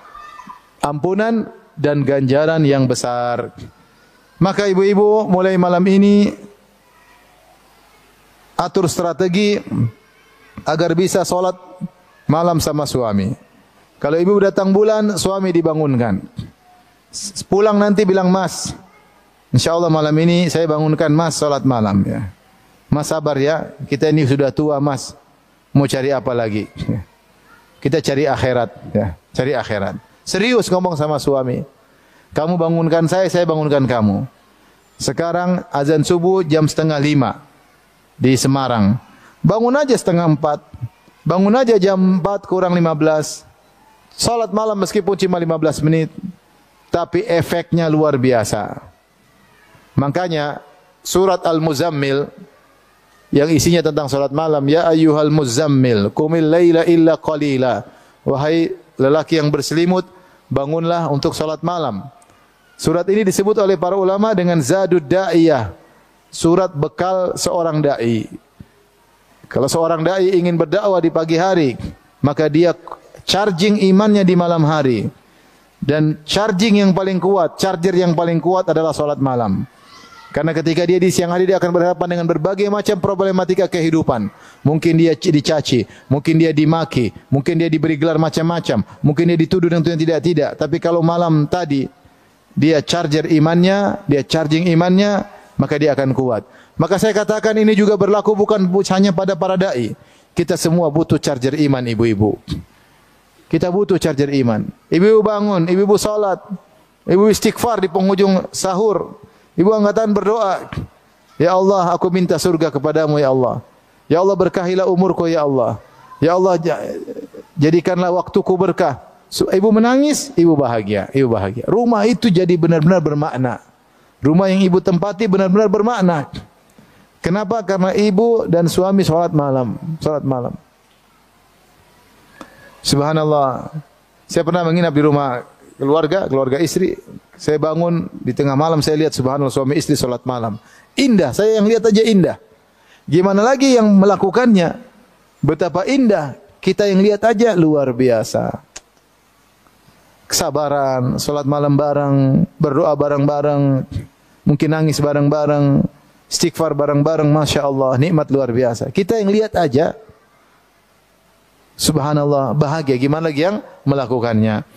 B: ampunan dan ganjaran yang besar. Maka ibu-ibu mulai malam ini atur strategi agar bisa salat malam sama suami. Kalau ibu datang bulan, suami dibangunkan. Pulang nanti bilang, "Mas, insyaallah malam ini saya bangunkan Mas salat malam ya. Mas sabar ya, kita ini sudah tua Mas. Mau cari apa lagi?" Kita cari akhirat ya, cari akhirat. Serius ngomong sama suami. Kamu bangunkan saya bangunkan kamu. Sekarang azan subuh jam 4:30 di Semarang. Bangun aja 3:30. Bangun aja jam 4 kurang 15. Salat malam meskipun cuma 15 menit. Tapi efeknya luar biasa. Makanya surat Al-Muzammil yang isinya tentang salat malam, ya ayyuhal muzammil qumil laila illa qalila. Wahai lelaki yang berselimut, bangunlah untuk salat malam. Surat ini disebut oleh para ulama dengan Zadud Da'iyah, surat bekal seorang dai. Kalau seorang dai ingin berdakwah di pagi hari, maka dia charging imannya di malam hari. Dan charging yang paling kuat, charger yang paling kuat adalah salat malam. Karena ketika dia di siang hari dia akan berhadapan dengan berbagai macam problematika kehidupan. Mungkin dia dicaci, mungkin dia dimaki, mungkin dia diberi gelar macam-macam, mungkin dia dituduh dengan yang tidak-tidak. Tapi kalau malam tadi dia charger imannya, dia charging imannya, maka dia akan kuat. Maka saya katakan ini juga berlaku bukan hanya pada para dai. Kita semua butuh charger iman, ibu-ibu. Kita butuh charger iman. Ibu-ibu bangun, ibu-ibu salat, ibu istighfar di penghujung sahur. Ibu angkatan berdoa, "Ya Allah, aku minta surga kepadamu ya Allah. Ya Allah, berkahilah umurku ya Allah. Ya Allah, jadikanlah waktuku berkah." Ibu menangis, ibu bahagia, ibu bahagia. Rumah itu jadi benar-benar bermakna. Rumah yang ibu tempati benar-benar bermakna. Kenapa? Karena ibu dan suami salat malam, salat malam. Subhanallah. Saya pernah menginap di rumah keluarga istri. Saya bangun di tengah malam, saya lihat subhanallah suami istri salat malam. Indah, saya yang lihat aja indah. Gimana lagi yang melakukannya? Betapa indah. Kita yang lihat aja luar biasa. Kesabaran, salat malam bareng, berdoa bareng-bareng, mungkin nangis bareng-bareng, istighfar bareng-bareng, Masya Allah, nikmat luar biasa. Kita yang lihat aja, subhanallah, bahagia. Gimana lagi yang melakukannya?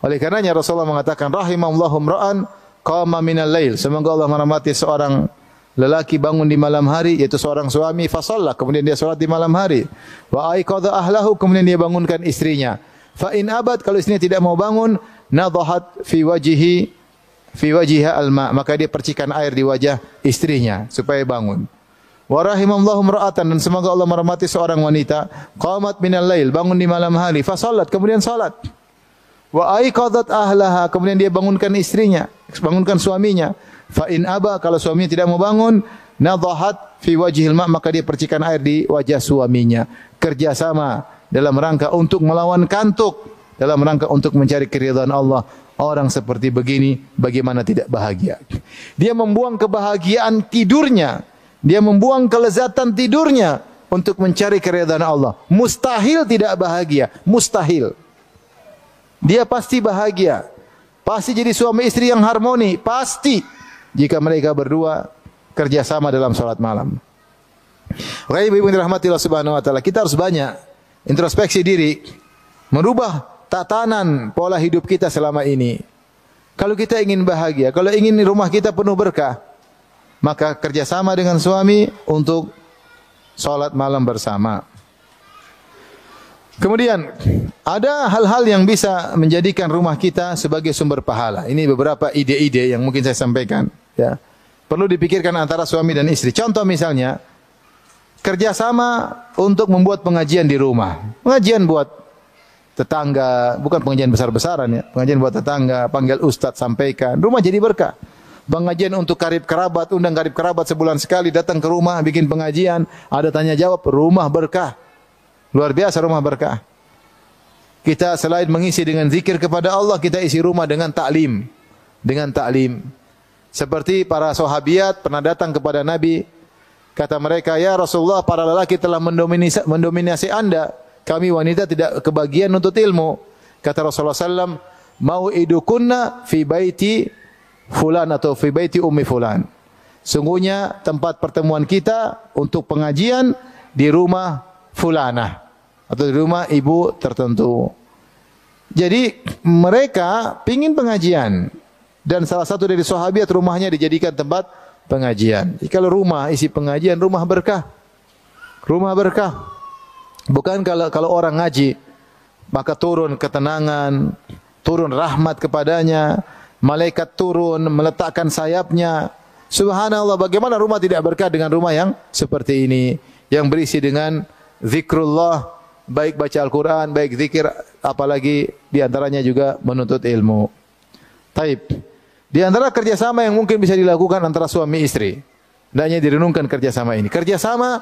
B: Oleh karenanya Rasulullah mengatakan, rahimallahu imra'an qama minal lail. Semoga Allah merahmati seorang lelaki bangun di malam hari, yaitu seorang suami, fasalla, kemudian dia salat di malam hari. Wa aiqadha ahlahu, kemudian dia bangunkan istrinya. Fa in abad, kalau istrinya tidak mau bangun, nadhahat fi wajiha alma, maka dia percikan air di wajah istrinya supaya bangun. Wa rahimallahu imra'atan, dan semoga Allah merahmati seorang wanita, qamat minal lail, bangun di malam hari, fasallat, kemudian salat. Wa aiqadhat ahlaha, kemudian dia bangunkan istrinya, bangunkan suaminya. Fa in aba, kalau suaminya tidak mau bangun, nadhahat fi wajhil ma, maka dia percikan air di wajah suaminya. Kerjasama dalam rangka untuk melawan kantuk, dalam rangka untuk mencari keridhaan Allah. Orang seperti begini bagaimana tidak bahagia? Dia membuang kebahagiaan tidurnya, dia membuang kelezatan tidurnya untuk mencari keridhaan Allah. Mustahil tidak bahagia, mustahil. Dia pasti bahagia. Pasti jadi suami istri yang harmoni. Pasti. Jika mereka berdua kerjasama dalam salat malam. Ibu-ibu yang dirahmati Allah Subhanahu wa taala, kita harus banyak introspeksi diri, merubah tatanan pola hidup kita selama ini. Kalau kita ingin bahagia, kalau ingin rumah kita penuh berkah, maka kerjasama dengan suami untuk salat malam bersama. Kemudian ada hal-hal yang bisa menjadikan rumah kita sebagai sumber pahala. Ini beberapa ide-ide yang mungkin saya sampaikan. Ya, perlu dipikirkan antara suami dan istri. Contoh misalnya, kerjasama untuk membuat pengajian di rumah. Pengajian buat tetangga, bukan pengajian besar-besaran ya. Pengajian buat tetangga, panggil ustadz, sampaikan. Rumah jadi berkah. Pengajian untuk karib kerabat, undang karib kerabat sebulan sekali, datang ke rumah, bikin pengajian, ada tanya jawab, rumah berkah. Luar biasa rumah berkah. Kita selain mengisi dengan zikir kepada Allah, kita isi rumah dengan ta'lim. Dengan ta'lim. Seperti para sahabiat pernah datang kepada Nabi. Kata mereka, ya Rasulullah, para lelaki telah mendominasi anda. Kami wanita tidak kebagian untuk ilmu. Kata Rasulullah SAW, mau'idukunna fi baiti fulan atau fi baiti ummi fulan. Sungguhnya tempat pertemuan kita untuk pengajian di rumah fulanah atau di rumah ibu tertentu. Jadi mereka pingin pengajian dan salah satu dari sahabat rumahnya dijadikan tempat pengajian. Kalau rumah isi pengajian, rumah berkah. Rumah berkah. Bukan kalau orang ngaji maka turun ketenangan, turun rahmat kepadanya, malaikat turun meletakkan sayapnya. Subhanallah, bagaimana rumah tidak berkah dengan rumah yang seperti ini, yang berisi dengan zikrullah, baik baca Al-Quran, baik zikir, apalagi diantaranya juga menuntut ilmu. Taib. Di antara kerjasama yang mungkin bisa dilakukan antara suami istri, hendaknya direnungkan kerjasama ini. Kerjasama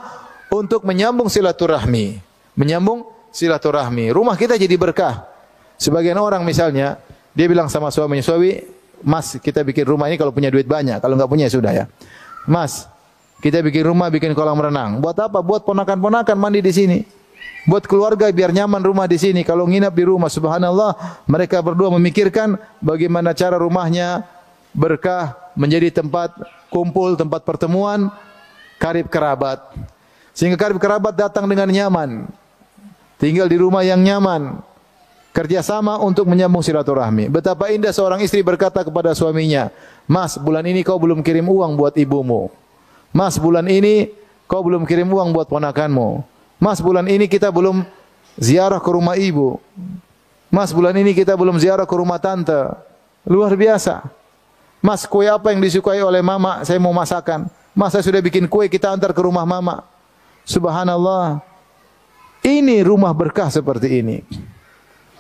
B: untuk menyambung silaturahmi. Menyambung silaturahmi. Rumah kita jadi berkah. Sebagian orang misalnya, dia bilang sama suaminya, suami, mas kita bikin rumah ini kalau punya duit banyak, kalau enggak punya ya sudah ya. Mas, kita bikin rumah, bikin kolam renang. Buat apa? Buat ponakan-ponakan mandi di sini. Buat keluarga biar nyaman rumah di sini. Kalau nginap di rumah, subhanallah, mereka berdua memikirkan bagaimana cara rumahnya berkah, menjadi tempat kumpul, tempat pertemuan karib kerabat. Sehingga karib kerabat datang dengan nyaman. Tinggal di rumah yang nyaman. Kerjasama untuk menyambung silaturahmi. Betapa indah seorang istri berkata kepada suaminya, mas, bulan ini kau belum kirim uang buat ibumu. Mas, bulan ini kau belum kirim uang buat ponakanmu. Mas, bulan ini kita belum ziarah ke rumah ibu. Mas, bulan ini kita belum ziarah ke rumah tante. Luar biasa. Mas, kue apa yang disukai oleh mama? Saya mau masakan. Mas, saya sudah bikin kue, kita antar ke rumah mama. Subhanallah. Ini rumah berkah seperti ini.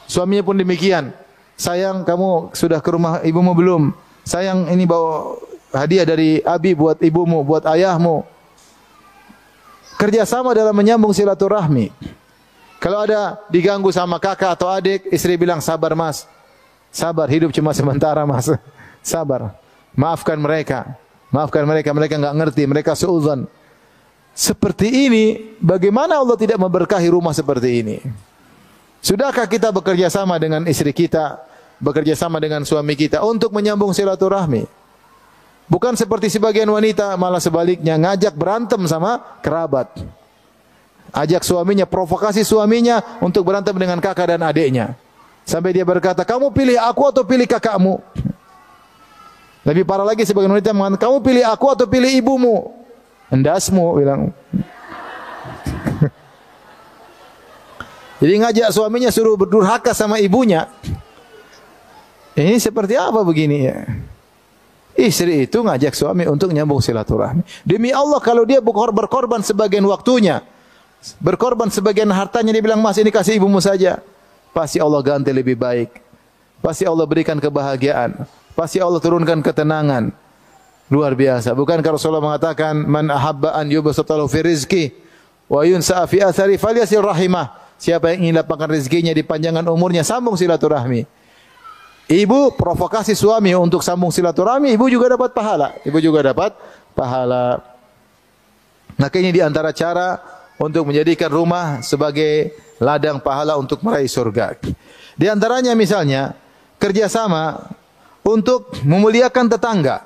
B: Suaminya pun demikian. Sayang, kamu sudah ke rumah ibumu belum? Sayang, ini bawa hadiah dari Abi buat ibumu, buat ayahmu. Kerjasama dalam menyambung silaturahmi. Kalau ada diganggu sama kakak atau adik, istri bilang, sabar mas. Sabar, hidup cuma sementara mas. Sabar. Maafkan mereka. Maafkan mereka, mereka enggak ngerti, mereka suudzon. seperti ini, bagaimana Allah tidak memberkahi rumah seperti ini? Sudahkah kita bekerja sama dengan istri kita, bekerja sama dengan suami kita untuk menyambung silaturahmi? Bukan seperti sebagian wanita, malah sebaliknya ngajak berantem sama kerabat. Ajak suaminya, provokasi suaminya untuk berantem dengan kakak dan adiknya. Sampai dia berkata, kamu pilih aku atau pilih kakakmu? Lebih parah lagi sebagian wanita mengatakan, kamu pilih aku atau pilih ibumu? Endasmu, bilang. Jadi ngajak suaminya suruh berdurhaka sama ibunya. Ini seperti apa begini ya? Istri itu ngajak suami untuk nyambung silaturahmi. Demi Allah kalau dia berkorban sebagian waktunya, berkorban sebagian hartanya, dia bilang, mas ini kasih ibumu saja, pasti Allah ganti lebih baik. Pasti Allah berikan kebahagiaan. Pasti Allah turunkan ketenangan. Luar biasa. Bukankah Rasulullah mengatakan, man ahabba an yubsatalahu fi rizki wa yunsa'a fi athari falyasil rahimah. Siapa yang ingin lapangkan rezekinya, dipanjangkan umurnya, sambung silaturahmi. Ibu provokasi suami untuk sambung silaturahmi, ibu juga dapat pahala. Ibu juga dapat pahala. Maka ini di antara cara untuk menjadikan rumah sebagai ladang pahala untuk meraih surga. Di antaranya misalnya kerjasama untuk memuliakan tetangga.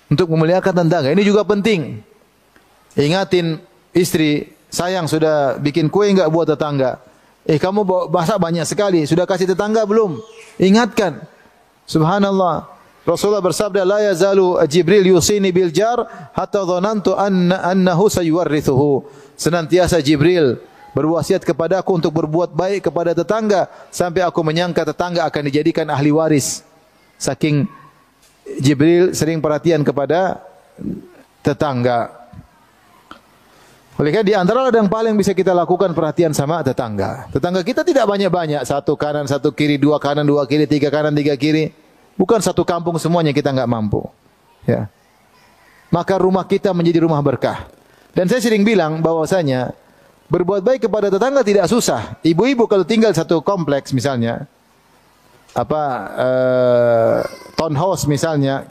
B: Untuk memuliakan tetangga, ini juga penting. Ingatin istri, sayang sudah bikin kue enggak buat tetangga? Kamu masak banyak sekali, sudah kasih tetangga belum? Ingatkan. Subhanallah. Rasulullah bersabda, la yazalu Jibril yusini bil jar hatta dhanantu annahu sayuwarrithuhu. Senantiasa Jibril berwasiat kepadaku untuk berbuat baik kepada tetangga sampai aku menyangka tetangga akan dijadikan ahli waris. Saking Jibril sering perhatian kepada tetangga. Oleh karena di antara yang paling bisa kita lakukan perhatian sama tetangga. Tetangga kita tidak banyak-banyak, satu kanan, satu kiri, dua kanan, dua kiri, tiga kanan, tiga kiri. Bukan satu kampung semuanya kita enggak mampu. Ya. Maka rumah kita menjadi rumah berkah. Dan saya sering bilang bahwasanya berbuat baik kepada tetangga tidak susah. Ibu-ibu kalau tinggal satu kompleks misalnya, townhouse misalnya,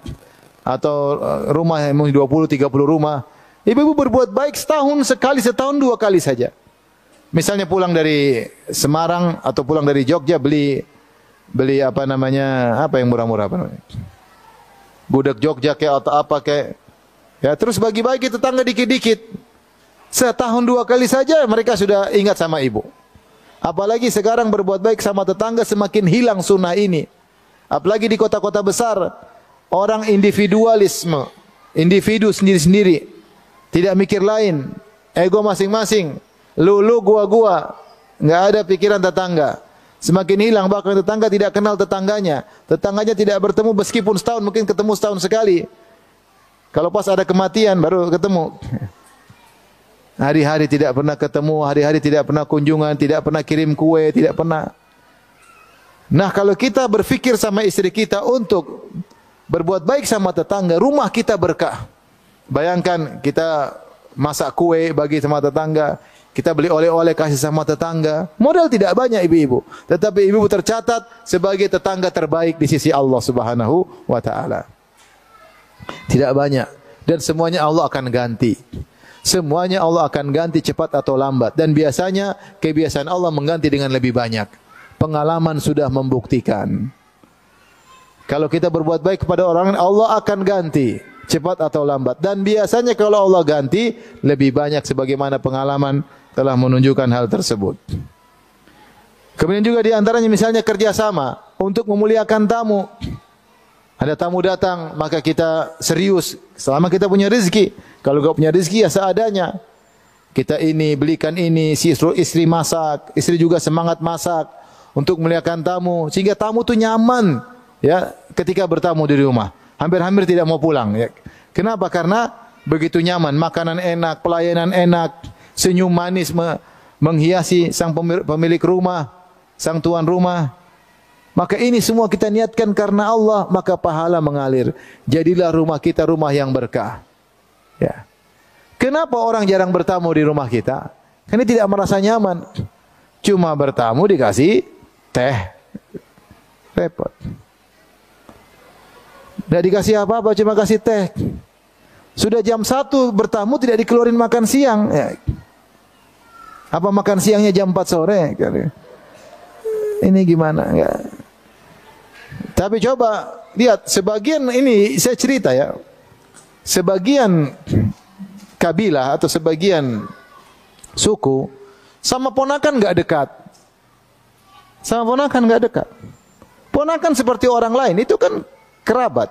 B: atau rumah yang 20-30 rumah, ibu-ibu berbuat baik setahun sekali, setahun dua kali saja. Misalnya pulang dari Semarang atau pulang dari Jogja beli apa yang murah-murah, gudeg Jogja kayak atau apa kayak, ya terus bagi-bagi tetangga dikit-dikit. Setahun dua kali saja mereka sudah ingat sama ibu. Apalagi sekarang berbuat baik sama tetangga semakin hilang sunnah ini. Apalagi di kota-kota besar, orang individualisme, individu sendiri-sendiri, tidak mikir lain, ego masing-masing, lu gua, nggak ada pikiran tetangga. Semakin hilang, bahkan tetangga tidak kenal tetangganya. Tetangganya tidak bertemu meskipun setahun, mungkin ketemu setahun sekali. Kalau pas ada kematian baru ketemu. Hari-hari tidak pernah ketemu, hari-hari tidak pernah kunjungan, tidak pernah kirim kue, tidak pernah. Nah, kalau kita berfikir sama istri kita untuk berbuat baik sama tetangga, rumah kita berkah. Bayangkan kita masak kue bagi sama tetangga, kita beli oleh-oleh kasih sama tetangga. Modal tidak banyak ibu-ibu, tetapi ibu-ibu tercatat sebagai tetangga terbaik di sisi Allah Subhanahu wa taala. Tidak banyak, dan semuanya Allah akan ganti. Semuanya Allah akan ganti cepat atau lambat, dan biasanya kebiasaan Allah mengganti dengan lebih banyak. Pengalaman sudah membuktikan. Kalau kita berbuat baik kepada orang lain, Allah akan ganti cepat atau lambat, dan biasanya kalau Allah ganti lebih banyak, sebagaimana pengalaman telah menunjukkan hal tersebut. Kemudian juga di antaranya misalnya kerjasama untuk memuliakan tamu. Ada tamu datang, maka kita serius selama kita punya rezeki. Kalau enggak punya rezeki ya seadanya. Kita ini belikan ini, si istri masak, istri juga semangat masak untuk memuliakan tamu sehingga tamu itu nyaman ya ketika bertamu di rumah. Hampir-hampir tidak mau pulang ya. Kenapa? Karena begitu nyaman, makanan enak, pelayanan enak, senyum manis menghiasi sang pemilik rumah, sang tuan rumah. Maka ini semua kita niatkan karena Allah, maka pahala mengalir. Jadilah rumah kita rumah yang berkah. Ya. Kenapa orang jarang bertamu di rumah kita? Karena tidak merasa nyaman. Cuma bertamu dikasih teh. Repot. Tidak dikasih apa-apa, cuma kasih teh. Sudah jam 1 bertamu tidak dikeluarin makan siang. Ya. Apa makan siangnya jam 4 sore? Ini gimana? Ya. Tapi coba lihat, sebagian ini saya cerita ya. Sebagian kabilah atau sebagian suku sama ponakan enggak dekat. Sama ponakan enggak dekat. Ponakan seperti orang lain, itu kan kerabat.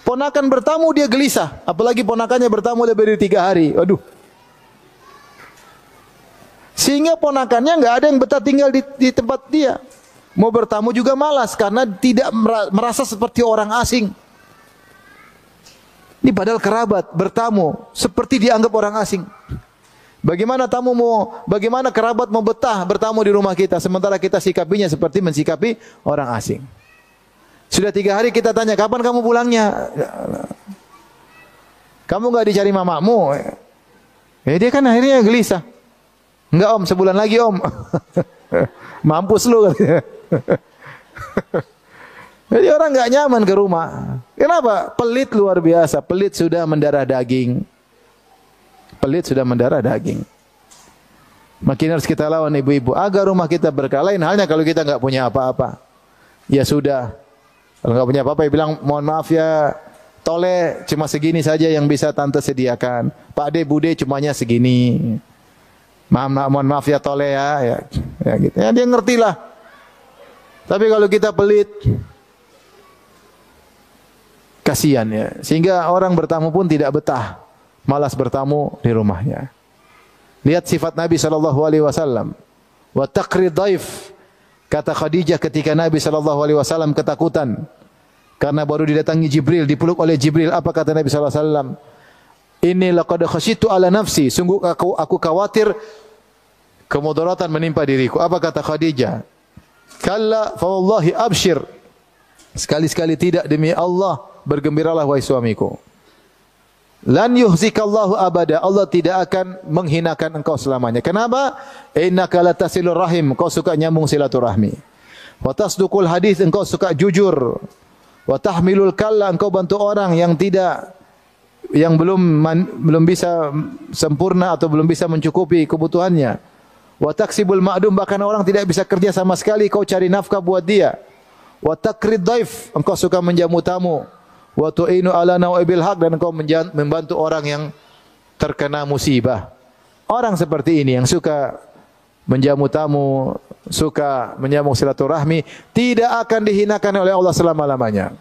B: Ponakan bertamu dia gelisah, apalagi ponakannya bertamu lebih dari 3 hari. Waduh. Sehingga ponakannya enggak ada yang betah tinggal di tempat dia. Mau bertamu juga malas karena tidak merasa seperti orang asing. Ini padahal kerabat bertamu seperti dianggap orang asing. Bagaimana kerabat mau betah bertamu di rumah kita sementara kita sikapinya seperti mensikapi orang asing. Sudah 3 hari kita tanya, kapan kamu pulangnya? Kamu enggak dicari mamamu? Dia kan akhirnya gelisah. Enggak om, sebulan lagi om. Mampus lu katanya. Jadi orang enggak nyaman ke rumah. Kenapa? Pelit luar biasa. Pelit sudah mendarah daging. Pelit sudah mendarah daging. Makin harus kita lawan ibu-ibu agar rumah kita berkah. Lain halnya kalau kita enggak punya apa-apa. Ya sudah. Kalau enggak punya apa-apa, ya bilang mohon maaf ya, tole cuma segini saja yang bisa tante sediakan. Pak De, Bude cumanya segini. Mohon maaf ya tole ya gitu. Ya dia ngertilah. Tapi kalau kita pelit, kasihan ya. Sehingga orang bertamu pun tidak betah, malas bertamu di rumahnya. Lihat sifat Nabi SAW. Wa taqri dhaif. Kata Khadijah ketika Nabi SAW ketakutan karena baru didatangi Jibril, dipeluk oleh Jibril. Apa kata Nabi SAW? Inni laqad khasyitu ala nafsi. Sungguh aku khawatir kemudaratan menimpa diriku. Apa kata Khadijah? Kalla fa wallahi abshir. Sekali-sekali tidak, demi Allah bergembiralah wahai suamiku. Lan yuhzikallahu abada. Allah tidak akan menghinakan engkau selamanya. Kenapa? Innaka latasilur rahim. Engkau suka nyambung silaturahmi. Wa tasduqul hadis. Engkau suka jujur. Wa tahmilul kalla. Engkau bantu orang yang belum bisa sempurna atau belum bisa mencukupi kebutuhannya. Wa taksibul ma'dum. Bahkan orang tidak bisa kerja sama sekali, kau cari nafkah buat dia. Wa takrid dhaif. Engkau suka menjamu tamu. Wa tu'inu ala nawa'ibil haq. Dan engkau membantu orang yang terkena musibah. Orang seperti ini yang suka menjamu tamu, suka menyambung silaturahmi, tidak akan dihinakan oleh Allah selama-lamanya.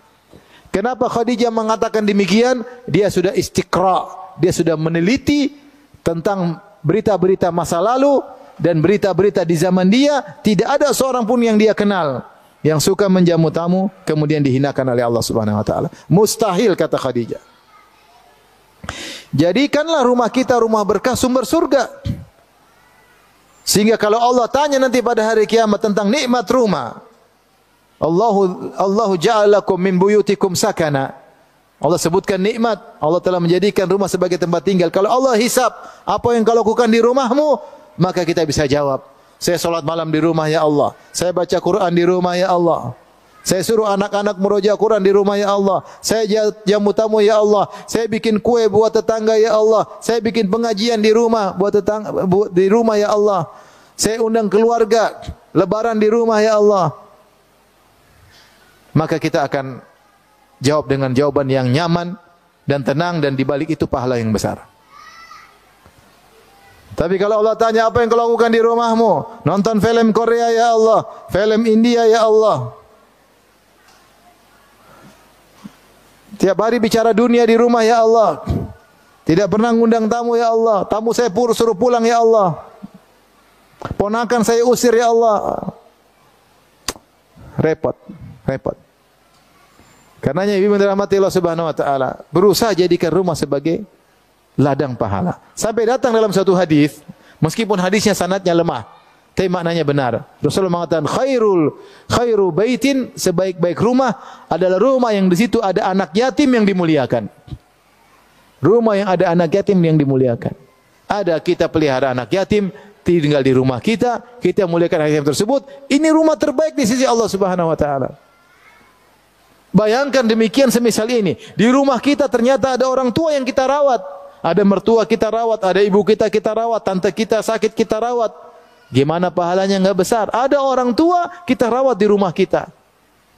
B: Kenapa Khadijah mengatakan demikian? Dia sudah istiqra, dia sudah meneliti tentang berita-berita masa lalu dan berita-berita di zaman dia. Tidak ada seorang pun yang dia kenal yang suka menjamu tamu kemudian dihinakan oleh Allah Subhanahu wa taala. Mustahil, kata Khadijah. Jadikanlah rumah kita rumah berkah, sumber surga. Sehingga kalau Allah tanya nanti pada hari kiamat tentang nikmat rumah, Allahu ja'alakum min buyutikum sakana. Allah sebutkan nikmat, Allah telah menjadikan rumah sebagai tempat tinggal. Kalau Allah hisab apa yang kau lakukan di rumahmu, maka kita bisa jawab, saya salat malam di rumah ya Allah. Saya baca Quran di rumah ya Allah. Saya suruh anak-anak meroja Quran di rumah ya Allah. Saya jamu tamu ya Allah. Saya bikin kue buat tetangga ya Allah. Saya bikin pengajian di rumah buat tetangga di rumah ya Allah. Saya undang keluarga lebaran di rumah ya Allah. Maka kita akan jawab dengan jawaban yang nyaman dan tenang, dan di balik itu pahala yang besar. Tapi kalau Allah tanya apa yang kau lakukan di rumahmu? Nonton film Korea ya Allah, film India ya Allah. Tiap hari bicara dunia di rumah ya Allah. Tidak pernah ngundang tamu ya Allah. Tamu saya suruh pulang ya Allah. Ponakan saya usir ya Allah. Repot, repot. Karenanya ibu dirahmati Allah Subhanahu wa taala, berusaha jadikan rumah sebagai ladang pahala. Sampai datang dalam satu hadis, meskipun hadisnya sanadnya lemah, tapi maknanya benar. Rasulullah mengatakan khairu baitin, sebaik-baik rumah adalah rumah yang di situ ada anak yatim yang dimuliakan. Rumah yang ada anak yatim yang dimuliakan. Ada kita pelihara anak yatim, tinggal di rumah kita muliakan anak yatim tersebut. Ini rumah terbaik di sisi Allah Subhanahu wa taala. Bayangkan demikian semisal ini. Di rumah kita ternyata ada orang tua yang kita rawat. Ada mertua kita rawat, ada ibu kita rawat, tante kita sakit kita rawat. Gimana pahalanya enggak besar? Ada orang tua kita rawat di rumah kita.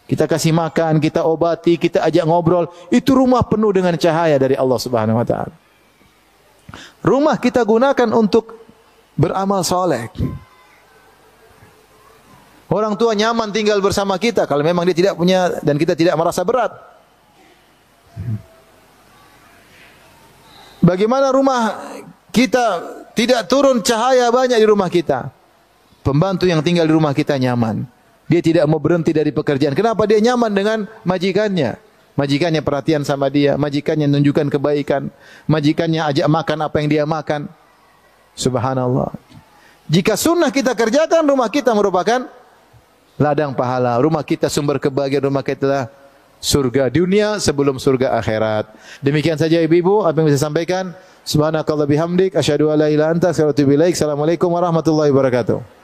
B: Kita kasih makan, kita obati, kita ajak ngobrol. Itu rumah penuh dengan cahaya dari Allah Subhanahu wa taala. Rumah kita gunakan untuk beramal soleh. Orang tua nyaman tinggal bersama kita kalau memang dia tidak punya dan kita tidak merasa berat. Bagaimana rumah kita tidak turun cahaya banyak di rumah kita? Pembantu yang tinggal di rumah kita nyaman. Dia tidak mau berhenti dari pekerjaan. Kenapa? Dia nyaman dengan majikannya. Majikannya perhatian sama dia, majikannya menunjukkan kebaikan, majikannya ajak makan apa yang dia makan. Subhanallah. Jika sunnah kita kerjakan, rumah kita merupakan ladang pahala. Rumah kita sumber kebahagiaan, rumah kita surga dunia sebelum surga akhirat. Demikian saja ibu-ibu apa yang bisa sampaikan. Subhanakallah bihamdik asyhadu an la ilaha illa anta astaghfiruka wa atubu ilaik. Assalamualaikum warahmatullahi wabarakatuh.